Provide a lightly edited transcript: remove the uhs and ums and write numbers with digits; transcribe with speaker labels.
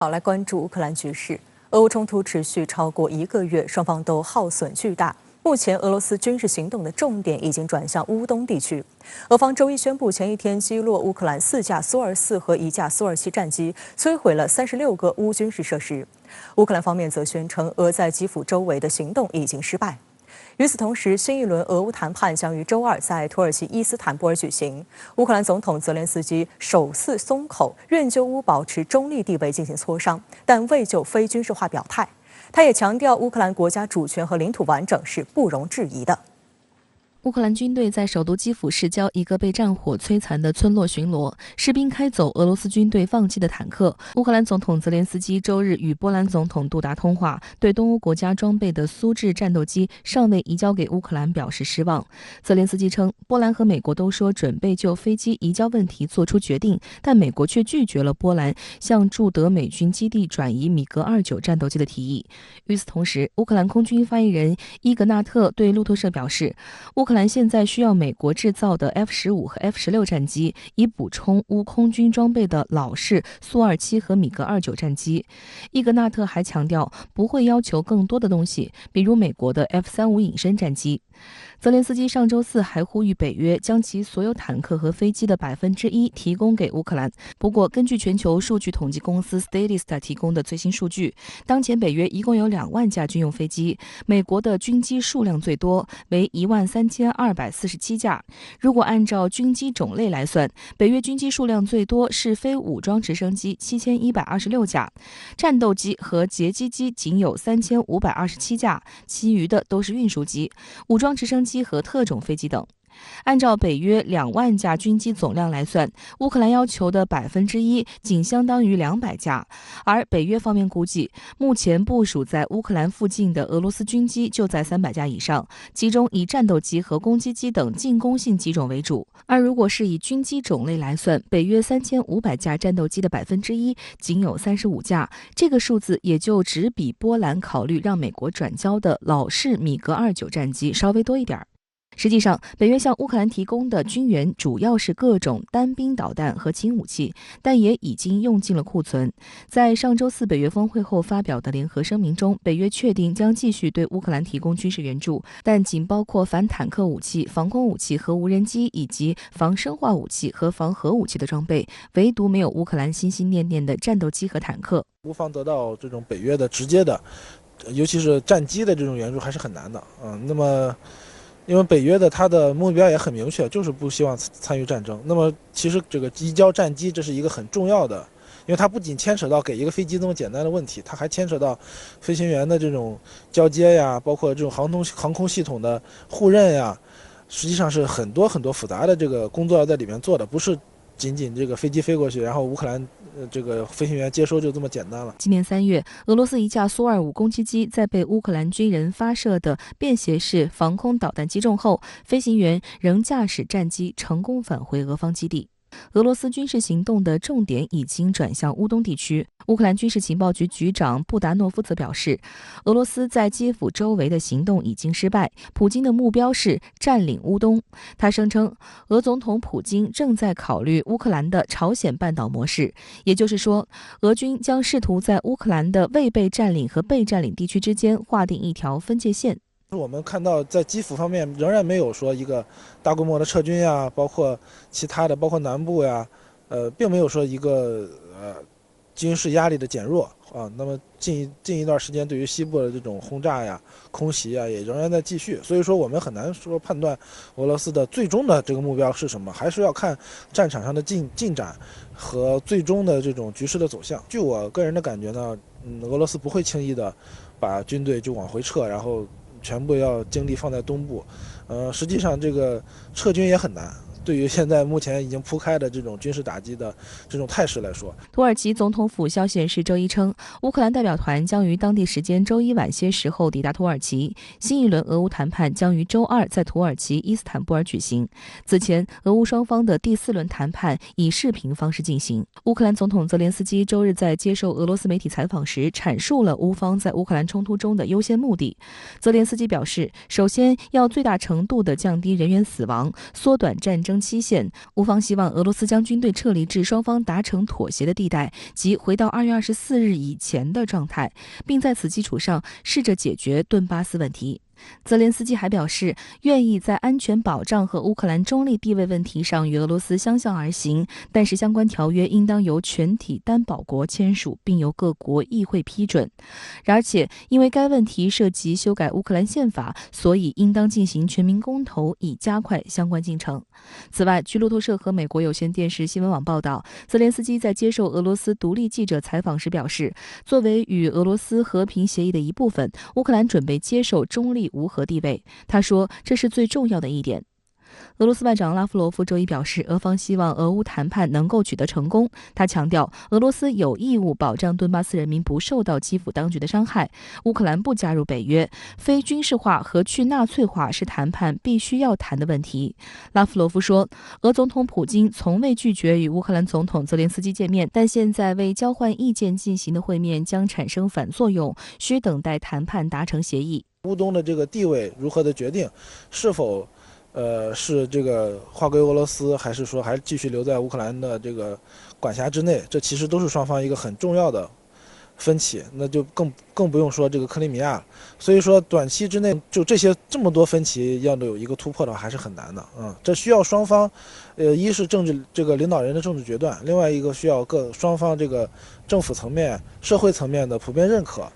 Speaker 1: 好，来关注乌克兰局势。俄乌冲突持续超过1个月，双方都耗损巨大。目前，俄罗斯军事行动的重点已经转向乌东地区。俄方周一宣布，前一天击落乌克兰4架苏24和1架苏27战机，摧毁了36个乌军事设施。乌克兰方面则宣称，俄在基辅周围的行动已经失败。与此同时，新一轮俄乌谈判将于周二在土耳其伊斯坦布尔举行。乌克兰总统泽连斯基首次松口，愿就乌保持中立地位进行磋商，但未就非军事化表态。他也强调，乌克兰国家主权和领土完整是不容置疑的。
Speaker 2: 乌克兰军队在首都基辅市郊一个被战火摧残的村落巡逻，士兵开走俄罗斯军队放弃的坦克。乌克兰总统泽连斯基周日与波兰总统杜达通话，对东欧国家装备的苏制战斗机尚未移交给乌克兰表示失望。泽连斯基称，波兰和美国都说准备就飞机移交问题做出决定，但美国却拒绝了波兰向驻德美军基地转移米格29战斗机的提议。与此同时，乌克兰空军发言人伊格纳特对路透社表示，乌克兰现在需要美国制造的 F-15和 F-16战机，以补充乌空军装备的老式苏27和米格29战机。伊格纳特还强调，不会要求更多的东西，比如美国的 F-35隐身战机。泽连斯基上周四还呼吁北约将其所有坦克和飞机的1%提供给乌克兰。不过，根据全球数据统计公司 Statista 提供的最新数据，当前北约一共有2万架军用飞机，美国的军机数量最多，为13247架。如果按照军机种类来算，北约军机数量最多是非武装直升机7126架，战斗机和截击机仅有3527架，其余的都是运输机、武装直升机和特种飞机等。按照北约2万架军机总量来算，乌克兰要求的1%仅相当于200架，而北约方面估计，目前部署在乌克兰附近的俄罗斯军机就在300架以上，其中以战斗机和攻击机等进攻性机种为主。而如果是以军机种类来算，北约3500架战斗机的1%仅有35架，这个数字也就只比波兰考虑让美国转交的老式米格29战机稍微多一点。实际上，北约向乌克兰提供的军援主要是各种单兵导弹和轻武器，但也已经用尽了库存。在上周四北约峰会后发表的联合声明中，北约确定将继续对乌克兰提供军事援助，但仅包括反坦克武器、防空武器和无人机，以及防生化武器和防核武器的装备，唯独没有乌克兰心心念念的战斗机和坦克。
Speaker 3: 乌方得到这种北约的直接的，尤其是战机的这种援助还是很难的。那么因为北约的它的目标也很明确，就是不希望参与战争。那么其实这个移交战机这是一个很重要的，因为它不仅牵扯到给一个飞机这么简单的问题，它还牵扯到飞行员的这种交接呀，包括这种航空系统的互认呀，实际上是很多很多复杂的这个工作要在里面做的，不是仅仅这个飞机飞过去，然后乌克兰这个飞行员接收就这么简单了。
Speaker 2: 今年3月，俄罗斯一架苏25攻击机在被乌克兰军人发射的便携式防空导弹击中后，飞行员仍驾驶战机成功返回俄方基地。俄罗斯军事行动的重点已经转向乌东地区。乌克兰军事情报局局长布达诺夫则表示，俄罗斯在基辅周围的行动已经失败，普京的目标是占领乌东。他声称，俄总统普京正在考虑乌克兰的朝鲜半岛模式，也就是说，俄军将试图在乌克兰的未被占领和被占领地区之间划定一条分界线。
Speaker 3: 我们看到在基辅方面仍然没有说一个大规模的撤军呀，包括其他的，包括南部呀，并没有说一个军事压力的减弱啊。那么近一段时间对于西部的这种轰炸呀、空袭呀，也仍然在继续。所以说我们很难说判断俄罗斯的最终的这个目标是什么，还是要看战场上的进展和最终的这种局势的走向。据我个人的感觉呢，俄罗斯不会轻易的把军队就往回撤，然后全部要精力放在东部，实际上这个撤军也很难。对于现在目前已经铺开的这种军事打击的这种态势来说，
Speaker 2: 土耳其总统府消息人士周一称，乌克兰代表团将于当地时间周一晚些时候抵达土耳其。新一轮俄乌谈判将于周二在土耳其伊斯坦布尔举行。此前，俄乌双方的第4轮谈判以视频方式进行。乌克兰总统泽连斯基周日在接受俄罗斯媒体采访时阐述了乌方在乌克兰冲突中的优先目的。泽连斯基表示，首先要最大程度地降低人员死亡，缩短战争生期限，乌方希望俄罗斯将军队撤离至双方达成妥协的地带，即回到2月24日以前的状态，并在此基础上试着解决顿巴斯问题。泽连斯基还表示，愿意在安全保障和乌克兰中立地位问题上与俄罗斯相向而行，但是相关条约应当由全体担保国签署，并由各国议会批准。而且，因为该问题涉及修改乌克兰宪法，所以应当进行全民公投，以加快相关进程。此外，据路透社和美国有线电视新闻网报道，泽连斯基在接受俄罗斯独立记者采访时表示，作为与俄罗斯和平协议的一部分，乌克兰准备接受中立无核地位。他说，这是最重要的一点。俄罗斯外长拉夫罗夫周一表示，俄方希望俄乌谈判能够取得成功。他强调，俄罗斯有义务保障顿巴斯人民不受到基辅当局的伤害。乌克兰不加入北约，非军事化和去纳粹化是谈判必须要谈的问题。拉夫罗夫说，俄总统普京从未拒绝与乌克兰总统泽连斯基见面，但现在为交换意见进行的会面将产生反作用，需等待谈判达成协议。
Speaker 3: 乌东的这个地位如何的决定，是否是这个划归俄罗斯，还是说还继续留在乌克兰的这个管辖之内，这其实都是双方一个很重要的分歧。那就更不用说这个克里米亚。所以说短期之内就这么多分歧要有一个突破的话还是很难的。这需要双方，一是这个领导人的政治决断，另外一个需要双方这个政府层面、社会层面的普遍认可。